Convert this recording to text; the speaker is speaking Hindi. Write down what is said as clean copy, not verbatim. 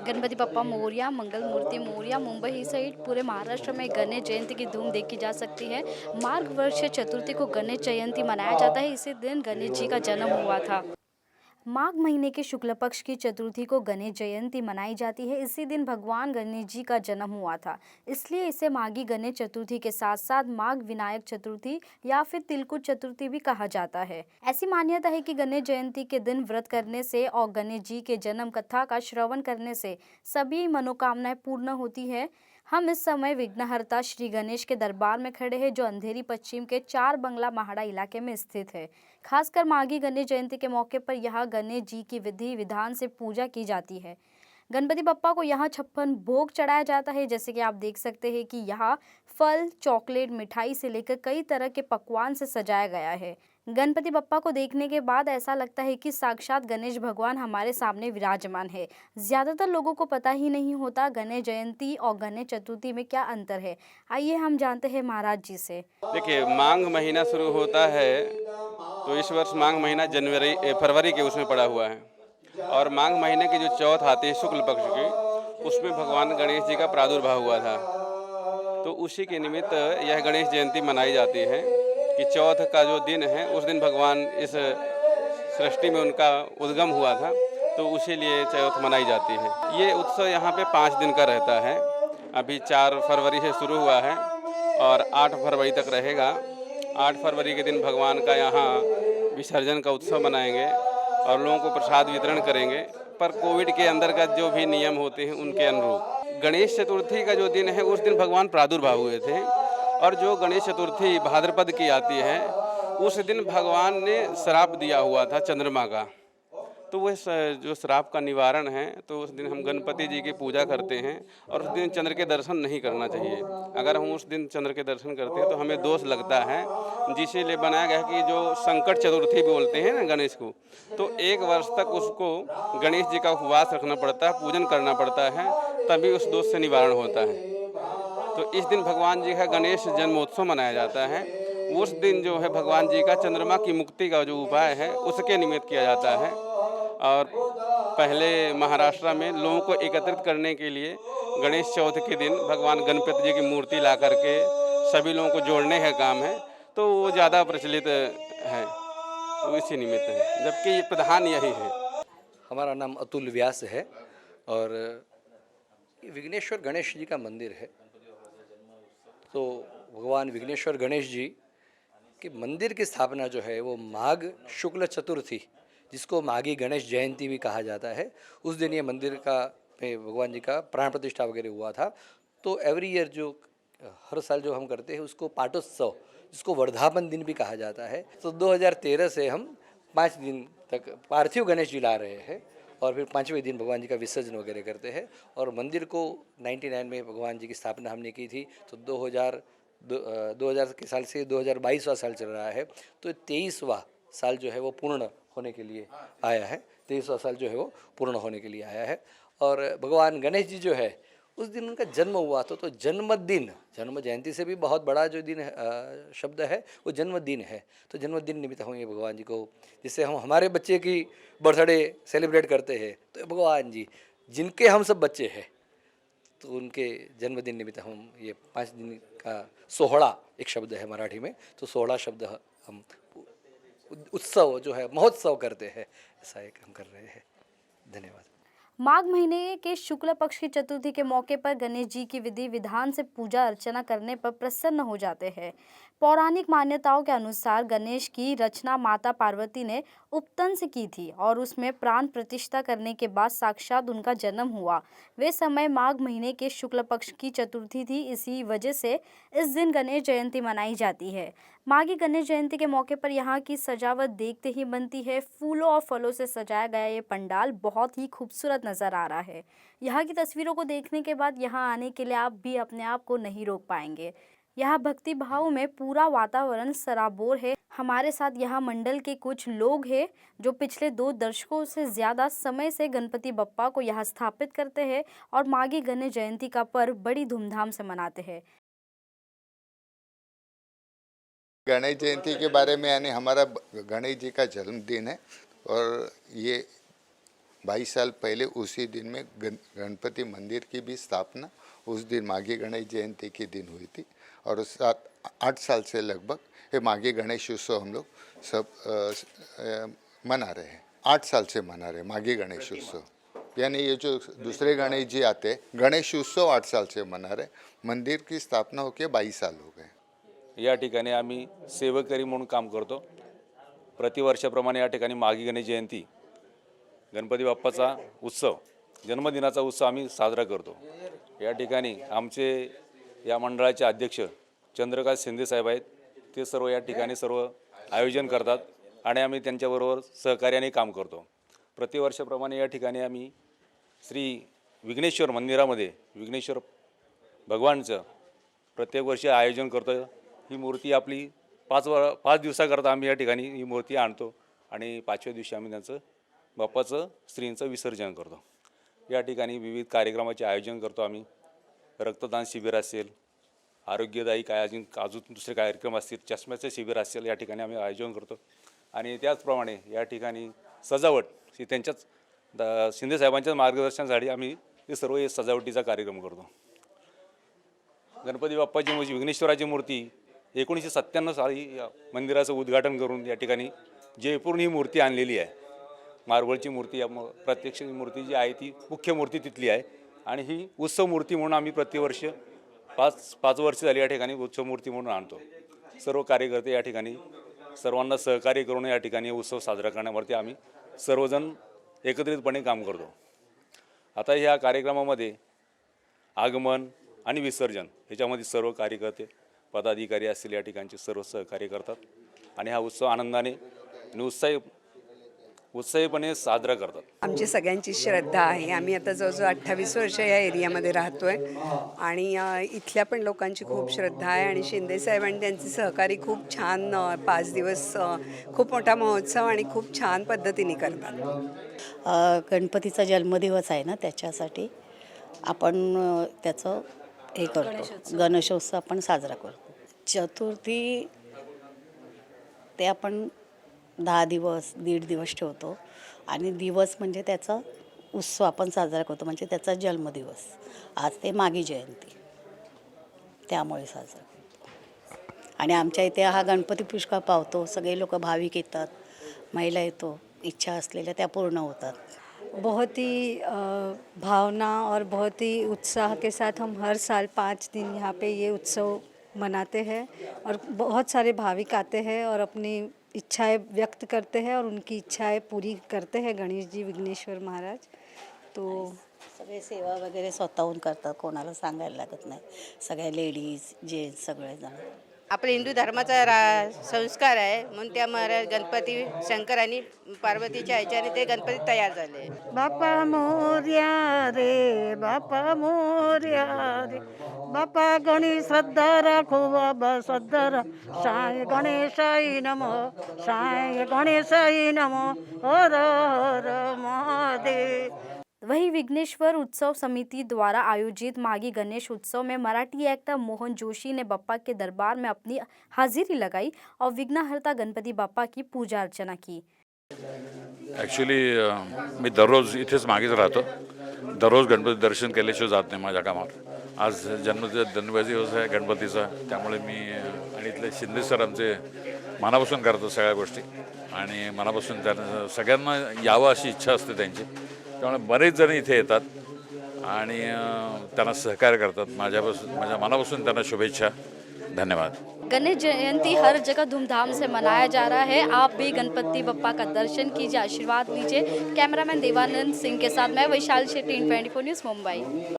गणपति बप्पा मोरया, मंगल मूर्ति मोरया। मुंबई सहित पूरे महाराष्ट्र में गणेश जयंती की धूम देखी जा सकती है। मार्ग वर्ष चतुर्थी को गणेश जयंती मनाया जाता है। इसी दिन गणेश जी का जन्म हुआ था। माघ महीने के शुक्ल पक्ष की चतुर्थी को गणेश जयंती मनाई जाती है। इसी दिन भगवान गणेश जी का जन्म हुआ था, इसलिए इसे माघी गणेश चतुर्थी के साथ साथ माघ विनायक चतुर्थी या फिर तिलकुट चतुर्थी भी कहा जाता है। ऐसी मान्यता है कि गणेश जयंती के दिन व्रत करने से और गणेश जी के जन्म कथा का श्रवण करने से सभी मनोकामनाएं पूर्ण होती है। हम इस समय विघ्नहर्ता श्री गणेश के दरबार में खड़े हैं, जो अंधेरी पश्चिम के चार बंगला महाड़ा इलाके में स्थित है। खासकर माघी गणेश जयंती के मौके पर यहाँ गणेश जी की विधि विधान से पूजा की जाती है। गणपति बप्पा को यहाँ 56 भोग चढ़ाया जाता है। जैसे कि आप देख सकते हैं कि यहाँ फल, चॉकलेट, मिठाई से लेकर कई तरह के पकवान से सजाया गया है। गणपति बप्पा को देखने के बाद ऐसा लगता है कि साक्षात गणेश भगवान हमारे सामने विराजमान है। ज्यादातर लोगों को पता ही नहीं होता गणेश जयंती और गणेश चतुर्थी में क्या अंतर है। आइए हम जानते हैं महाराज जी से। देखिए, माघ महीना शुरू होता है तो इस वर्ष माघ महीना फरवरी के उसमें पड़ा हुआ है। और माघ महीने की जो चौथ आती है शुक्ल पक्ष की, उसमें भगवान गणेश जी का प्रादुर्भाव हुआ था। तो उसी के निमित्त यह गणेश जयंती मनाई जाती है कि चौथ का जो दिन है उस दिन भगवान इस सृष्टि में उनका उद्गम हुआ था, तो उसी लिए चौथ मनाई जाती है। ये उत्सव यहाँ पे 5 दिन का रहता है। अभी 4 फरवरी से शुरू हुआ है और 8 फरवरी तक रहेगा। 8 फरवरी के दिन भगवान का यहाँ विसर्जन का उत्सव मनाएंगे और लोगों को प्रसाद वितरण करेंगे, पर कोविड के अंतर्गत जो भी नियम होते हैं उनके अनुरूप। गणेश चतुर्थी का जो दिन है उस दिन भगवान प्रादुर्भाव हुए थे, और जो गणेश चतुर्थी भाद्रपद की आती है उस दिन भगवान ने श्राप दिया हुआ था चंद्रमा का। तो वह जो श्राप का निवारण है, तो उस दिन हम गणपति जी की पूजा करते हैं और उस दिन चंद्र के दर्शन नहीं करना चाहिए। अगर हम उस दिन चंद्र के दर्शन करते हैं तो हमें दोष लगता है, जिसलिए बनाया गया है कि जो संकट चतुर्थी बोलते हैं ना गणेश को, तो 1 वर्ष तक उसको गणेश जी का उपवास रखना पड़ता है, पूजन करना पड़ता है, तभी उस दोष से निवारण होता है। तो इस दिन भगवान जी का गणेश जन्मोत्सव मनाया जाता है। उस दिन जो है भगवान जी का चंद्रमा की मुक्ति का जो उपाय है उसके निमित्त किया जाता है। और पहले महाराष्ट्र में लोगों को एकत्रित करने के लिए गणेश चौथ के दिन भगवान गणपति जी की मूर्ति ला करके सभी लोगों को जोड़ने का काम है, तो वो ज़्यादा प्रचलित है, तो इसी निमित्त है, जबकि ये प्रधान यही है। हमारा नाम अतुल व्यास है और ये विघ्नेश्वर गणेश जी का मंदिर है। तो भगवान विघ्नेश्वर गणेश जी के मंदिर की स्थापना जो है वो माघ शुक्ल चतुर्थी, जिसको माघी गणेश जयंती भी कहा जाता है, उस दिन ये मंदिर का में भगवान जी का प्राण प्रतिष्ठा वगैरह हुआ था। तो एवरी ईयर जो हर साल जो हम करते हैं उसको पाटोत्सव, जिसको वर्धापन दिन भी कहा जाता है, तो 2013 से हम 5 दिन तक पार्थिव गणेश जी ला रहे हैं और फिर 5वें दिन भगवान जी का विसर्जन वगैरह करते हैं। और मंदिर को 99 में भगवान जी की स्थापना हमने की थी, तो 2000 के साल से 2022वां साल चल रहा है, तो 23वां साल जो है वो पूर्ण होने के लिए आया है। 23वां साल जो है वो पूर्ण होने के लिए आया है। और भगवान गणेश जी जो है उस दिन उनका जन्म हुआ तो जन्मदिन, जन्म जयंती से भी बहुत बड़ा जो दिन शब्द है वो जन्मदिन है। तो जन्मदिन निमित्त हम ये भगवान जी को, जिससे हम हमारे बच्चे की बर्थडे सेलिब्रेट करते हैं, तो भगवान जी जिनके हम सब बच्चे हैं, तो उनके जन्मदिन निमित्त हम ये 5 दिन का सोहळा, एक शब्द है मराठी में, तो सोहळा शब्द हम उत्सव जो है महोत्सव करते हैं, ऐसा एक हम कर रहे हैं। धन्यवाद। माघ महीने के शुक्ल पक्ष की चतुर्थी के मौके पर गणेश जी की विधि विधान से पूजा अर्चना करने पर प्रसन्न हो जाते हैं। पौराणिक मान्यताओं के अनुसार गणेश की रचना माता पार्वती ने उपतन से की थी और उसमें प्राण प्रतिष्ठा करने के बाद साक्षात उनका जन्म हुआ। वे समय माघ महीने के शुक्ल पक्ष की चतुर्थी थी, इसी वजह से इस दिन गणेश जयंती मनाई जाती है। माघी गणेश जयंती के मौके पर यहाँ की सजावट देखते ही बनती है। फूलों और फलों से सजाया गया ये पंडाल बहुत ही खूबसूरत नजर आ रहा है। यहाँ की तस्वीरों को देखने के बाद यहाँ आने के लिए आप भी अपने आप को नहीं रोक पाएंगे। यहाँ भक्ति भाव में पूरा वातावरण सराबोर है। हमारे साथ यहाँ मंडल के कुछ लोग हैं जो पिछले 2 दशकों से ज्यादा समय से गणपति बप्पा को यहाँ स्थापित करते हैं और माघी गणेश जयंती का पर्व बड़ी धूमधाम से मनाते हैं। गणेश जयंती के बारे में, यानी हमारा गणेश जी का जन्मदिन है और ये 22 साल पहले उसी दिन में गणपति मंदिर की भी स्थापना उस दिन माघी गणेश जयंती के दिन हुई थी। और 8 साल से लगभग ये माघी गणेश उत्सव हम लोग सब मना रहे हैं। 8 साल से मना रहे हैं माघी गणेश उत्सव, यानी ये जो दूसरे गणेश जी आते हैं, गणेश उत्सव 8 साल से मना रहे। मंदिर की स्थापना होके 22 साल हो गए। या ठिकाणी आम्ही सेवकरी म्हणून काम करतो। प्रतिवर्षाप्रमाणे या ठिकाणी माघी गणेश जयंती, गणपती बाप्पाचा उत्सव, जन्मदिनाचा उत्सव आम्ही साजरा करतो। या ठिकाणी आमचे या मंडळाचे अध्यक्ष चंद्रकांत शिंदे साहेब आहेत, ते सर्व या ठिकाणी सर्व आयोजन करतात आणि आम्ही त्यांच्याबरोबर सहकार्याने काम करतो। प्रतिवर्षाप्रमाणे या ठिकाणी आम्ही श्री विघ्नेश्वर मंदिरामध्ये विघ्नेश्वर भगवानचं प्रत्येक वर्षी आयोजन करतो। ही मूर्ती आपली 5 दिवसाकरता आम्ही या ठिकाणी ही मूर्ती आणतो आणि 5व्या दिवशी आम्ही त्यांचं बाप्पाचं श्रींचं विसर्जन करतो। या ठिकाणी विविध कार्यक्रमाचे आयोजन करतो आम्ही। रक्तदान शिबिर असेल, आरोग्यदायी अजून दुसरे कार्यक्रम असतील, चष्म्याचे शिबिर असेल, या ठिकाणी आम्ही आयोजन करतो। आणि त्याचप्रमाणे या ठिकाणी सजावट ही त्यांच्याच शिंदे साहेबांच्या मार्गदर्शनासाठी आम्ही हे सर्व सजावटीचा कार्यक्रम करतो। गणपती बाप्पाची विघ्नेश्वराची मूर्ती 1997 साली मंदिराचं उद्घाटन करून या ठिकाणी जयपूरहून ही मूर्ती आणलेली आहे। मार्बलची मूर्ती, प्रत्यक्ष मूर्ती जी आहे ती मुख्य मूर्ती तिथली आहे आणि ही उत्सव मूर्ती म्हणून आम्ही प्रतिवर्ष 5 वर्ष झाली या ठिकाणी उत्सव मूर्ती म्हणून आणतो। सर्व कार्यकर्ते या ठिकाणी सर्वांना सहकार्य करून या ठिकाणी उत्सव साजरा करण्यावरती आम्ही सर्वजण एकत्रितपणे काम करतो। आता ह्या कार्यक्रमामध्ये आगमन आणि विसर्जन ह्याच्यामध्ये सर्व कार्यकर्ते पदाधिकारी असतील या ठिकाणचे सर्व सहकार्य करतात आणि हा उत्सव आनंदाने आणि उत्साहीपणे साजरा करतात। आमची सगळ्यांची श्रद्धा आहे। आम्ही आता जवळजवळ 28 वर्ष या एरियामध्ये राहतोय आणि इथल्या पण लोकांची खूप श्रद्धा आहे आणि शिंदे साहेब आणि त्यांचे सहकारी खूप छान 5 दिवस खूप मोठा महोत्सव आणि खूप छान पद्धतीने करतात। गणपतीचा जन्मदिवस आहे ना, त्याच्यासाठी आपण त्याचं हे करतो, गणेशोत्सव आपण साजरा करतो। चतुर्थी ते आपण 10 दिवस 1.5 दिवस ठेवतो आणि दिवस म्हणजे त्याचा उत्सव आपण साजरा करतो, म्हणजे त्याचा जन्मदिवस। आज ते माघी जयंती, त्यामुळे साजरा करतो। आणि आमच्या इथे हा गणपती पुष्कळ पावतो, सगळे लोक भाविक येतात, महिला येतो, इच्छा असलेल्या त्या पूर्ण होतात। बहुत ही भावना और बहुत ही उत्साह के साथ हम हर साल 5 दिन यहाँ पे ये उत्सव मनाते हैं और बहुत सारे भाविक आते हैं और अपनी इच्छाएं व्यक्त करते हैं और उनकी इच्छाएं पूरी करते हैं गणेश जी विघ्नेश्वर महाराज। तो सगळे सेवा वगैरे स्वतःहून करतात, कोणाला सांगायला लागत नाही, सगळ्या लेडीज जेंट्स सगळेजण। आपल्या हिंदू धर्माचा संस्कार आहे म्हणून त्या महाराज गणपती शंकर आणि पार्वतीच्या ह्याच्याने ते गणपती तयार झाले। बाप्पा मोरया रे, बाप्पा मोरया रे, बाप्पा गणेश श्रद्धा राखो, बाबा श्रद्धा राखो, साई गणेशाई नमो, साई गणेशाई नमो, हर हर महादेव। वहीं विघ्नेश्वर उत्सव समिति द्वारा आयोजित माघी गणेश उत्सव में मराठी एक्टर मोहन जोशी ने बप्पा के दरबार में अपनी हाजिरी लगाई और विघ्नहर्ता गणपति बप्पा की पूजा अर्चना की। ॲक्च्युली मी दररोज इथेच मागेच राहतो, दररोज गणपती दर्शन केल्याशिवाय जात नाही माझ्या कामात। आज जन्मदिवस आहे गणपतीचा, त्यामुळे मी आणि इथले शिंदे सर आमचे मनापासून करतो सगळ्या गोष्टी आणि मनापासून त्यांना सगळ्यांना यावं अशी इच्छा असते त्यांची, त्यामुळे बरेच जण इथे येतात आणि त्यांना सहकार्य करतात। माझ्या मनापासून त्यांना शुभेच्छा, धन्यवाद। गणेश जयंती हर जगह धूमधाम से मनाया जा रहा है। आप भी गणपति बप्पा का दर्शन कीजिए, आशीर्वाद लीजिए। कैमरामैन देवानंद सिंह के साथ मैं वैशाली शेट्टी, 24 न्यूज़, मुंबई।